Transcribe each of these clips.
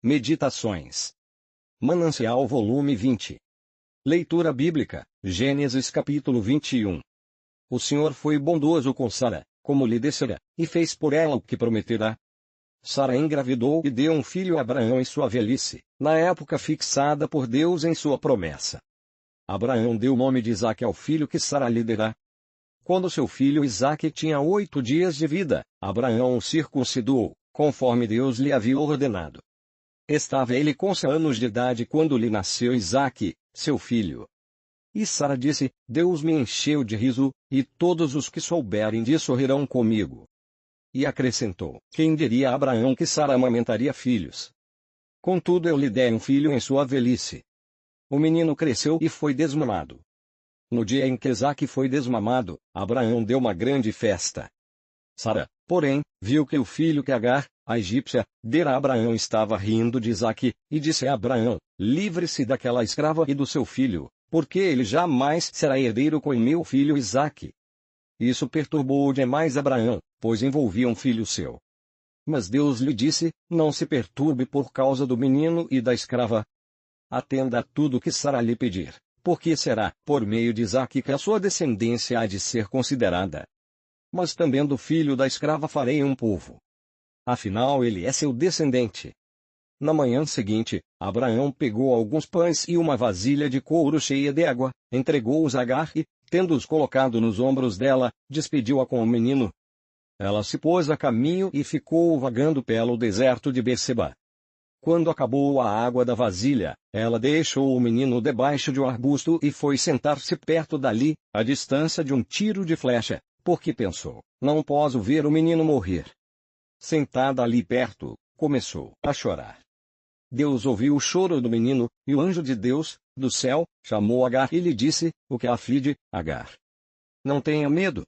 Meditações. Manancial volume 20. Leitura bíblica, Gênesis capítulo 21. O Senhor foi bondoso com Sara, como lhe dissera, e fez por ela o que prometera. Sara engravidou e deu um filho a Abraão em sua velhice, na época fixada por Deus em sua promessa. Abraão deu o nome de Isaque ao filho que Sara lhe dera. Quando seu filho Isaque tinha 8 dias de vida, Abraão o circuncidou, conforme Deus lhe havia ordenado. Estava ele com 100 anos de idade quando lhe nasceu Isaque, seu filho. E Sara disse, Deus me encheu de riso, e todos os que souberem disso rirão comigo. E acrescentou, quem diria a Abraão que Sara amamentaria filhos? Contudo eu lhe dei um filho em sua velhice. O menino cresceu e foi desmamado. No dia em que Isaque foi desmamado, Abraão deu uma grande festa. Sara, porém, viu que o filho que Agar, a egípcia, dera a Abraão estava rindo de Isaque, e disse a Abraão, livre-se daquela escrava e do seu filho, porque ele jamais será herdeiro com meu filho Isaque. Isso perturbou demais Abraão, pois envolvia um filho seu. Mas Deus lhe disse, não se perturbe por causa do menino e da escrava. Atenda a tudo o que Sara lhe pedir, porque será, por meio de Isaque que a sua descendência há de ser considerada. Mas também do filho da escrava farei um povo. Afinal ele é seu descendente. Na manhã seguinte, Abraão pegou alguns pães e uma vasilha de couro cheia de água, entregou-os a Agar e, tendo-os colocado nos ombros dela, despediu-a com o menino. Ela se pôs a caminho e ficou vagando pelo deserto de Berseba. Quando acabou a água da vasilha, ela deixou o menino debaixo de um arbusto e foi sentar-se perto dali, à distância de um tiro de flecha, porque pensou, não posso ver o menino morrer. Sentada ali perto, começou a chorar. Deus ouviu o choro do menino, e o anjo de Deus, do céu, chamou Agar e lhe disse, o que a aflige, Agar? Não tenha medo.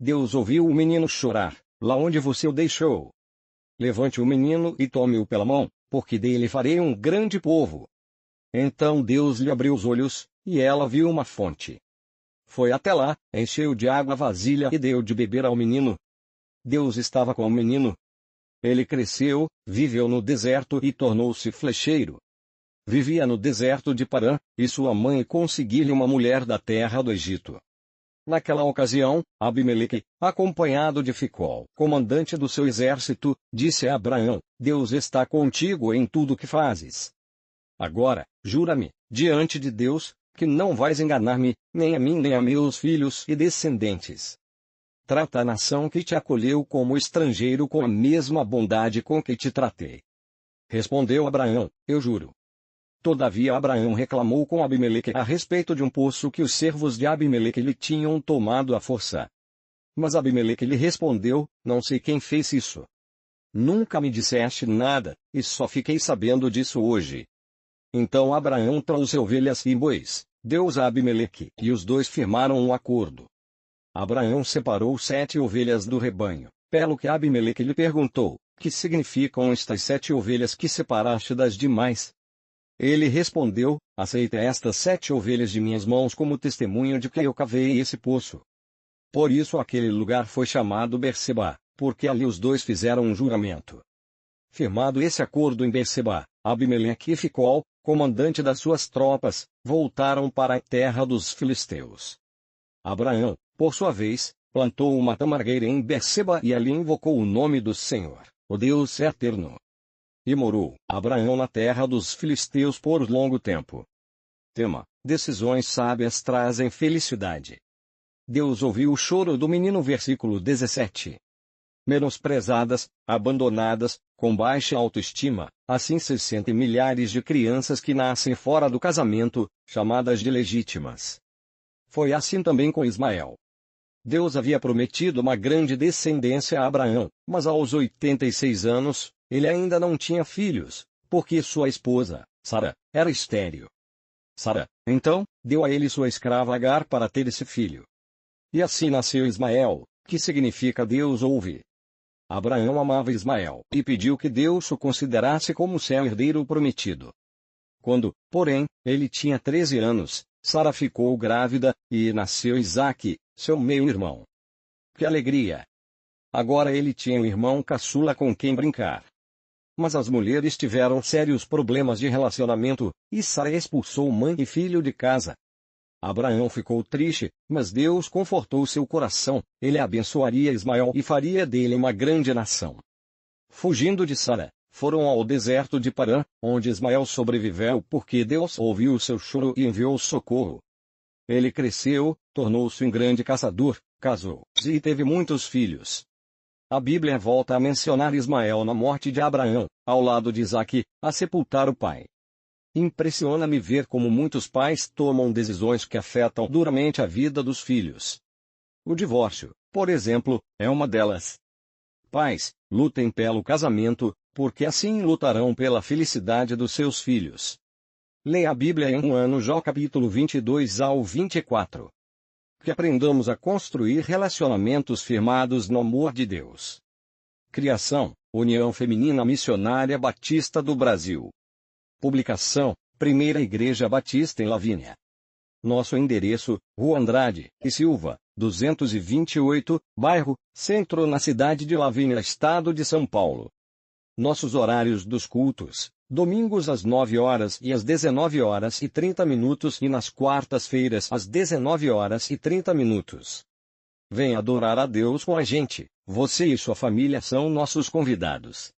Deus ouviu o menino chorar, lá onde você o deixou. Levante o menino e tome-o pela mão, porque dele farei um grande povo. Então Deus lhe abriu os olhos, e ela viu uma fonte. Foi até lá, encheu de água a vasilha e deu de beber ao menino. Deus estava com o menino. Ele cresceu, viveu no deserto e tornou-se flecheiro. Vivia no deserto de Parã, e sua mãe conseguiu-lhe uma mulher da terra do Egito. Naquela ocasião, Abimeleque, acompanhado de Ficol, comandante do seu exército, disse a Abraão, Deus está contigo em tudo o que fazes. Agora, jura-me, diante de Deus, que não vais enganar-me, nem a mim nem a meus filhos e descendentes. Trata a nação que te acolheu como estrangeiro com a mesma bondade com que te tratei. Respondeu Abraão, eu juro. Todavia Abraão reclamou com Abimeleque a respeito de um poço que os servos de Abimeleque lhe tinham tomado à força. Mas Abimeleque lhe respondeu, não sei quem fez isso. Nunca me disseste nada, e só fiquei sabendo disso hoje. Então Abraão trouxe ovelhas e bois, deu-os a Abimeleque, e os dois firmaram um acordo. Abraão separou 7 ovelhas do rebanho, pelo que Abimeleque lhe perguntou, que significam estas 7 ovelhas que separaste das demais? Ele respondeu, aceita estas 7 ovelhas de minhas mãos como testemunho de que eu cavei esse poço. Por isso aquele lugar foi chamado Berseba, porque ali os dois fizeram um juramento. Firmado esse acordo em Berseba, Abimeleque e Ficol, comandante das suas tropas, voltaram para a terra dos filisteus. Abraão, por sua vez, plantou uma tamargueira em Berseba e ali invocou o nome do Senhor, o Deus eterno. E morou Abraão na terra dos filisteus por longo tempo. Tema: decisões sábias trazem felicidade. Deus ouviu o choro do menino. Versículo 17. Menosprezadas, abandonadas, com baixa autoestima, assim se sentem milhares de crianças que nascem fora do casamento, chamadas de legítimas. Foi assim também com Ismael. Deus havia prometido uma grande descendência a Abraão, mas aos 86 anos, ele ainda não tinha filhos, porque sua esposa, Sara, era estéril. Sara, então, deu a ele sua escrava Agar para ter esse filho. E assim nasceu Ismael, que significa Deus ouve. Abraão amava Ismael e pediu que Deus o considerasse como seu herdeiro prometido. Quando, porém, ele tinha 13 anos, Sara ficou grávida, e nasceu Isaque, seu meio-irmão. Que alegria! Agora ele tinha um irmão caçula com quem brincar. mas as mulheres tiveram sérios problemas de relacionamento, e Sara expulsou mãe e filho de casa. Abraão ficou triste, mas Deus confortou seu coração, ele abençoaria Ismael e faria dele uma grande nação. Fugindo de Sara, foram ao deserto de Parã, onde Ismael sobreviveu porque Deus ouviu o seu choro e enviou socorro. Ele cresceu, tornou-se um grande caçador, casou-se e teve muitos filhos. A Bíblia volta a mencionar Ismael na morte de Abraão, ao lado de Isaque, a sepultar o pai. Impressiona-me ver como muitos pais tomam decisões que afetam duramente a vida dos filhos. O divórcio, por exemplo, é uma delas. Pais, lutem pelo casamento, porque assim lutarão pela felicidade dos seus filhos. Leia a Bíblia em 1 Jó capítulo 22 ao 24. Que aprendamos a construir relacionamentos firmados no amor de Deus. Criação, União Feminina Missionária Batista do Brasil. Publicação, Primeira Igreja Batista em Lavínia. Nosso endereço, Rua Andrade e Silva, 228, bairro Centro, na cidade de Lavínia, estado de São Paulo. Nossos horários dos cultos: domingos às 9 horas e às 19 horas e 30 minutos e nas quartas-feiras às 19 horas e 30 minutos. Venha adorar a Deus com a gente, você e sua família são nossos convidados.